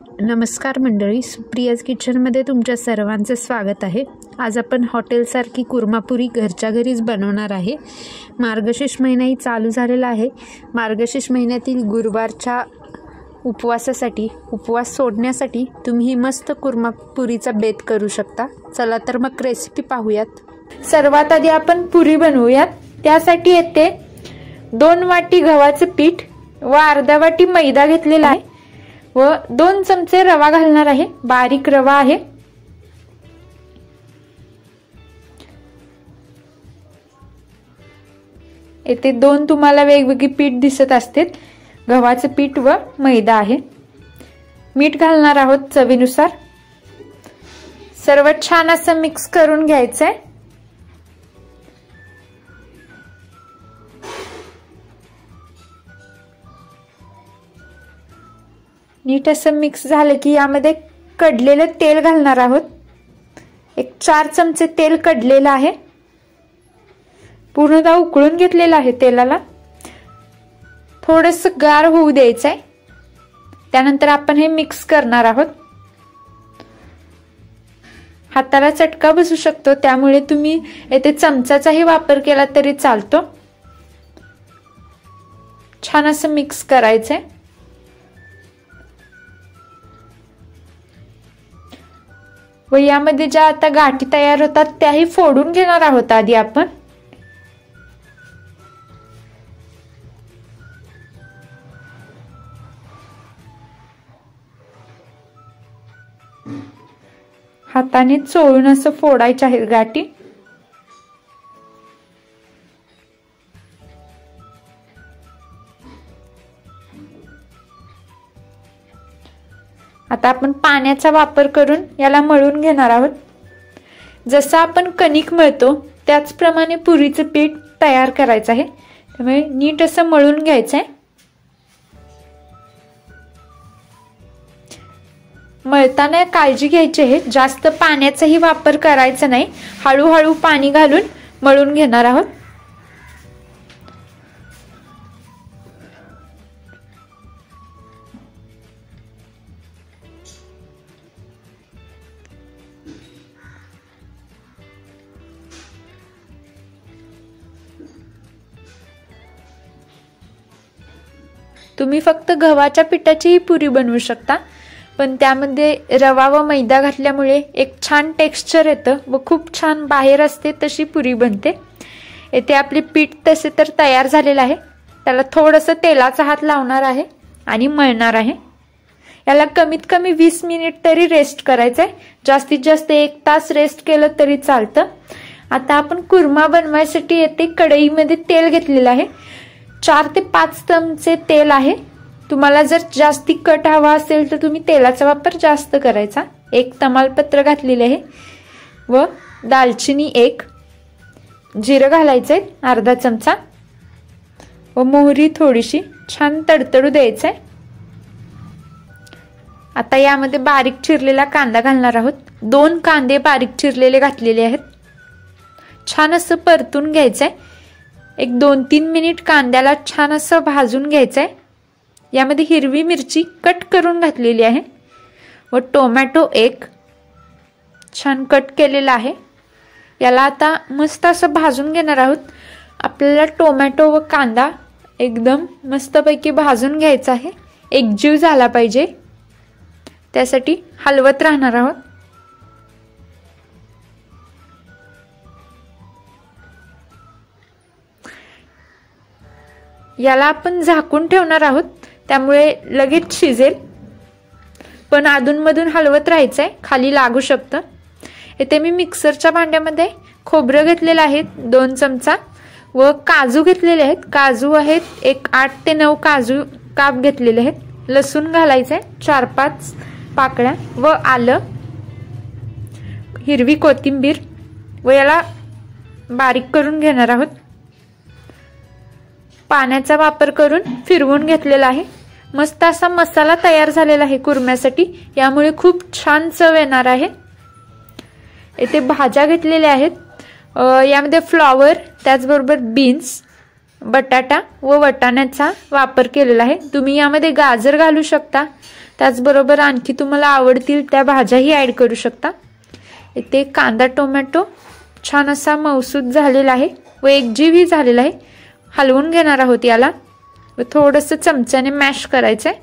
नमस्कार मंडळी, सुप्रियाज किचनमध्ये तुमच्या सर्वांचं स्वागत आहे। आज आपण हॉटेलसारखी कुर्मापुरी घरच्या घरीच बनवणार आहे। मार्गशीर्ष महिनाही चालू झालेला आहे। मार्गशीर्ष महिन्यातील गुरुवारच्या उपवास सोडण्यासाठी तुम्ही ही मस्त कुर्मापुरीचा बेत करू शकता। चला तर मग रेसिपी पाहूयात। सर्वात आधी आपण पुरी बनवूयात। त्यासाठी येथे 2 वाटी गव्हाचे पीठ व अर्धा वाटी मैदा घेतलेला आहे व 2 चमचे रवा घालणार आहे। बारीक रवा आहे। येथे 2 तुम्हाला वेगवेगळी पीठ दिसत असतील। गव्हाचे पीठ व मैदा आहे। मीठ घालणार आहोत चवीनुसार। सर्व छान असं मिक्स करून घ्यायचंय। नीट असं मिक्स झालं की यामध्ये कडलेलं तेल घालणार आहोत। एक 4 चमचे तेल कडलेलं आहे। पूर्णतः उकळून घेतलेलं आहे। तेलाला थोडंसं गार होऊ द्यायचंय। त्यानंतर आपण हे मिक्स करणार आहोत। हाताला चटका बसू शकतो, त्यामुळे तुम्ही येथे चमचाचाही वापर केला तरी चालतो। छान असं मिक्स करायचंय। व यामध्ये ज्या आता गाठी तयार होतात त्याही फोडून घेणार आहोत आधी आपण। हाताने चोळून असं फोडायच्या आहेत गाठी। आता आपण पाण्याचा वापर करून याला मळून घेणार आहोत। जसं आपण कणिक मळतो त्याचप्रमाणे पुरीचं पीठ तयार करायचं आहे। त्यामुळे नीट असं मळून घ्यायचंय। मळताना काळजी घ्यायची आहे, जास्त पाण्याचाही वापर करायचा नाही। हळूहळू पाणी घालून मळून घेणार आहोत। तुम्ही फक्त गव्हाच्या पिठाचीही पुरी बनवू शकता, पण त्यामध्ये रवा व मैदा घातल्यामुळे एक छान टेक्स्चर येतं व खूप छान बाहेर असते तशी पुरी बनते। येथे आपले पीठ तसे तर तयार झालेलं आहे। त्याला थोडंसं तेलाचा हात लावणार आहे आणि मळणार आहे। याला कमीत कमी 20 मिनिट तरी रेस्ट करायचंय। जास्तीत जास्त 1 तास रेस्ट केलं तरी चालतं। आता आपण कुर्मा बनवायसाठी येथे कढईमध्ये तेल घेतलेलं आहे। 4 ते 5 चमचे तेल आहे। तुम्हाला जर जास्ती कट हवा असेल तर तुम्ही तेलाचा वापर जास्त करायचा। 1 तमालपत्र घातलेले आहे व दालचिनी 1, जिरं घालायचंय अर्धा चमचा व मोहरी थोडीशी। छान तडतडू द्यायचंय। आता यामध्ये बारीक चिरलेला कांदा घालणार आहोत। 2 कांदे बारीक चिरलेले घातलेले आहेत। छान असं परतून घ्यायचंय। एक 2-3 मिनिट कांद्याला छान असं भाजून घ्यायचंय। यामध्ये हिरवी मिरची कट करून घातलेली आहे व टोमॅटो 1 छान कट केलेला आहे। याला आता मस्त असं भाजून घेणार आहोत। आपल्याला टोमॅटो व कांदा एकदम मस्तपैकी भाजून घ्यायचा आहे। एकजीव झाला पाहिजे, त्यासाठी हलवत राहणार आहोत। याला आपण झाकून ठेवणार आहोत, त्यामुळे लगेच शिजेल, पण अधूनमधून हलवत राहायचंय, खाली लागू शकतं। इथे मी मिक्सरच्या भांड्यामध्ये खोबरं घेतलेलं आहे 2 चमचा व काजू घेतलेले आहेत। काजू आहेत एक 8 ते 9 काजू काप घेतलेले आहेत। लसूण घालायचंय 4-5 पाकळ्या व आलं, हिरवी कोथिंबीर व याला बारीक करून घेणार आहोत। पाण्याचा वापर करून फिरवून घेतलेला आहे। मस्त असा मसाला तयार झालेला आहे कुर्म्यासाठी, यामुळे खूप छान चव येणार आहे। इथे भाज्या घेतलेल्या आहेत। यामध्ये फ्लॉवर, त्याचबरोबर बीन्स, बटाटा व वटाण्याचा वापर केलेला आहे। तुम्ही यामध्ये गाजर घालू शकता, त्याचबरोबर आणखी तुम्हाला आवडतील त्या भाज्याही ॲड करू शकता। इथे कांदा टोमॅटो छान असा मऊसूद झालेला आहे व एकजीवही झालेला आहे। हलवून घेणार आहोत याला व थोडंसं चमच्याने मॅश करायचं आहे।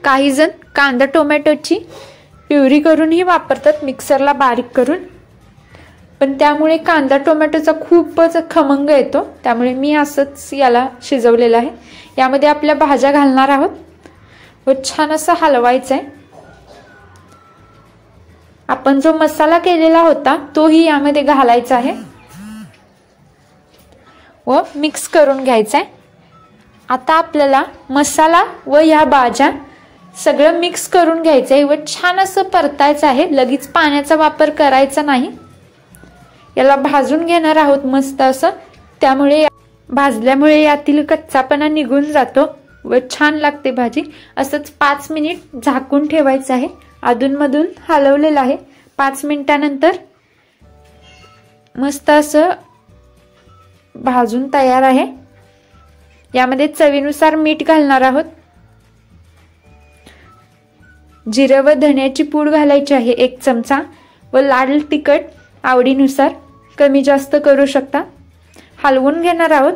काही जण कांदा टोमॅटोची प्युरी करूनही वापरतात, मिक्सरला बारीक करून, पण त्यामुळे कांदा टोमॅटोचा खूपच खमंग येतो, त्यामुळे मी असंच याला शिजवलेलं आहे। यामध्ये आपल्या भाज्या घालणार आहोत व छान असं हलवायचं आहे। आपण जो मसाला केलेला होता तोही यामध्ये घालायचा आहे व मिक्स करून घ्यायचा आहे। आता आपल्याला मसाला व या भाज्या सगळं मिक्स करून घ्यायचं आहे व छान असं परतायचं आहे। लगेच पाण्याचा वापर करायचा नाही, याला भाजून घेणार आहोत मस्त असं, त्यामुळे भाजल्यामुळे यातील कच्चापणा निघून जातो व छान लागते भाजी। असंच 5 मिनिट झाकून ठेवायचं आहे। अधूनमधून हलवलेलं आहे। 5 मिनिटानंतर मस्त असं भाजून तयार आहे। यामध्ये चवीनुसार मीठ घालणार आहोत, जिरे व धण्याची पूड घालायची आहे 1 चमचा व लाल तिखट आवडीनुसार कमी जास्त करू शकता। हलवून घेणार आहोत।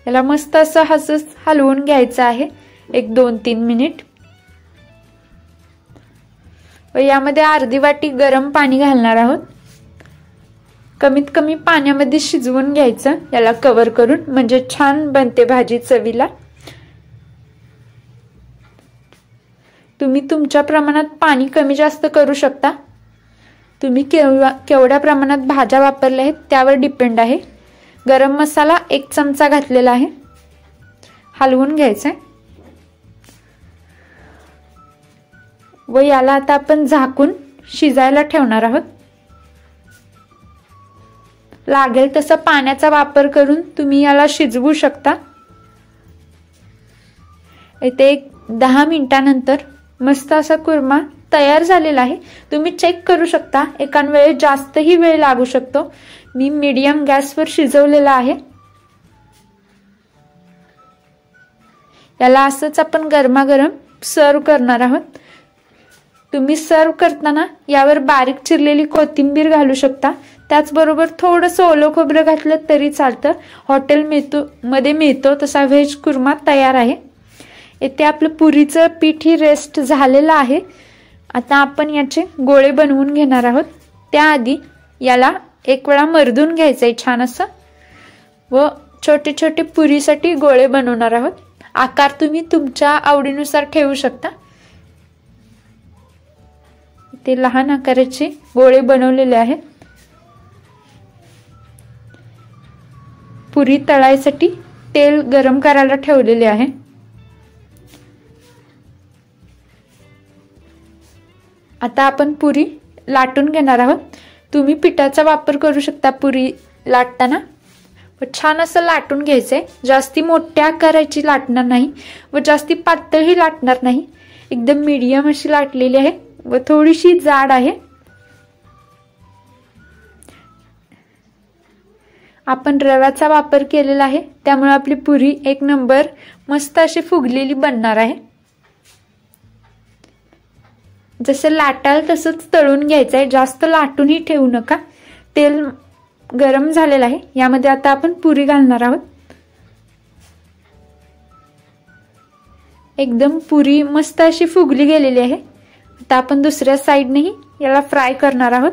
याला मस्त असं हलवून घ्यायचं आहे 1-2-3 मिनिट व यामध्ये अर्धी वाटी गरम पाणी घालणार आहोत। कमीत कमी पाण्यामध्ये शिजवून घ्यायचं याला कव्हर करून, म्हणजे छान बनते भाजी चवीला। तुम्ही तुमच्या प्रमाणात पाणी कमी जास्त करू शकता, तुम्ही केवढ्या प्रमाणात भाज्या वापरल्या आहेत त्यावर डिपेंड आहे। गरम मसाला 1 चमचा घातलेला आहे, हलवून घ्यायचं व याला आता आपण झाकून शिजायला ठेवणार आहोत। लागेल तसं पाण्याचा वापर करून तुम्ही याला शिजवू शकता। इथे 10 मिनिटानंतर मस्त असा कुर्मा तयार झालेला आहे। तुम्ही चेक करू शकता, एकान वेळेस जास्तही वेळ लागू शकतो। मी मीडियम गॅसवर शिजवलेला आहे। याला असंच आपण गरमागरम सर्व करणार आहोत। तुम्ही सर्व करताना यावर बारीक चिरलेली कोथिंबीर घालू शकता, त्याचबरोबर थोडंसं ओलं खोबरं घातलं तरी चालतं। हॉटेल मध्ये मिळतो तसा व्हेज कुर्मा तयार आहे। इथे आपलं पुरीचं पीठही रेस्ट झालेलं आहे। आता आपण याचे गोळे बनवून घेणार आहोत। त्याआधी याला 1 वेळा मर्दून घ्यायचंय छान असं व छोटे छोटे पुरीसाठी गोळे बनवणार आहोत। आकार तुम्ही तुमच्या आवडीनुसार ठेवू शकता। ते लहान आकाराचे गोळे बनवलेले आहेत। पुरी तळायसाठी तेल गरम करायला ठेवलेले आहे। आता आपण पुरी लाटून घेणार आहोत। तुम्ही पिठाचा वापर करू शकता पुरी लाटताना व छान असं लाटून घ्यायचंय। जास्ती मोठ्या आकाराची लाटणार नाही व जास्ती पातळही लाटणार नाही, एकदम मीडियम अशी लाटलेली आहे व थोडीशी जाड आहे। आपण रव्याचा वापर केलेला आहे, त्यामुळे आपली पुरी 1 नंबर मस्त अशी फुगलेली बनणार आहे। जसे लाटाल तसंच तळून घ्यायचं आहे, जास्त लाटूनही ठेवू नका। तेल गरम झालेलं आहे, यामध्ये आता आपण पुरी घालणार आहोत। एकदम पुरी मस्त अशी फुगली गेलेली आहे। आता आपण दुसऱ्या साइडनेही याला फ्राय करणार आहोत।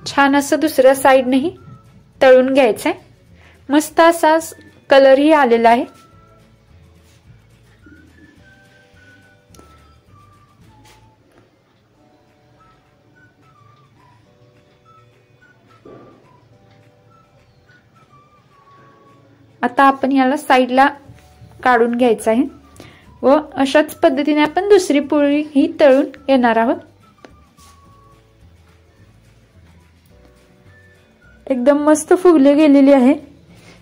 छान असं दुसऱ्या साइडनेही तळून घ्यायचंय। मस्त असा कलरही आलेला आहे। आता आपण याला साइडला काढून घ्यायचं आहे व अशाच पद्धतीने आपण दुसरी पोळी ही तळून घेणार आहोत। एकदम मस्त फुगली गेलेली आहे।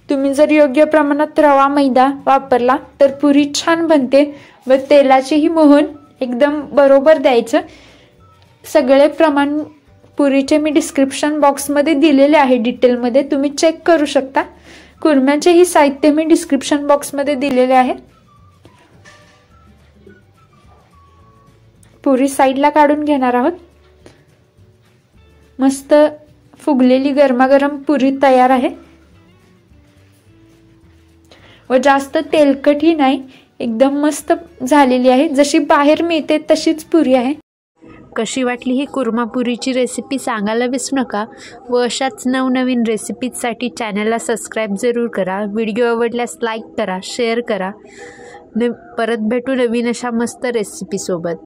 तुम्ही जर योग्य प्रमाणात रवा मैदा वापरला तर पुरी छान बनते व तेलाचेही मोहन एकदम बरोबर द्यायचं। सगळे प्रमाण पुरीचे मी डिस्क्रिप्शन बॉक्समध्ये दिलेले आहे डिटेलमध्ये, तुम्ही चेक करू शकता। कुर्म्याचेही साहित्य मी डिस्क्रिप्शन बॉक्समध्ये दिलेले आहे। पुरी साईडला काढून घेणार आहोत। मस्त फुगलेली गरमागरम पुरी तयार आहे व जास्त तेलकटही नाही, एकदम मस्त झालेली आहे। जशी बाहेर मिळते तशीच पुरी आहे। कशी वाटली ही कुर्मापुरीची रेसिपी सांगायला विसरू नका व अशाच नवनवीन रेसिपीजसाठी चॅनलला सबस्क्राईब जरूर करा। व्हिडिओ आवडल्यास लाईक करा, शेअर करा। परत भेटू नवीन अशा मस्त रेसिपीसोबत।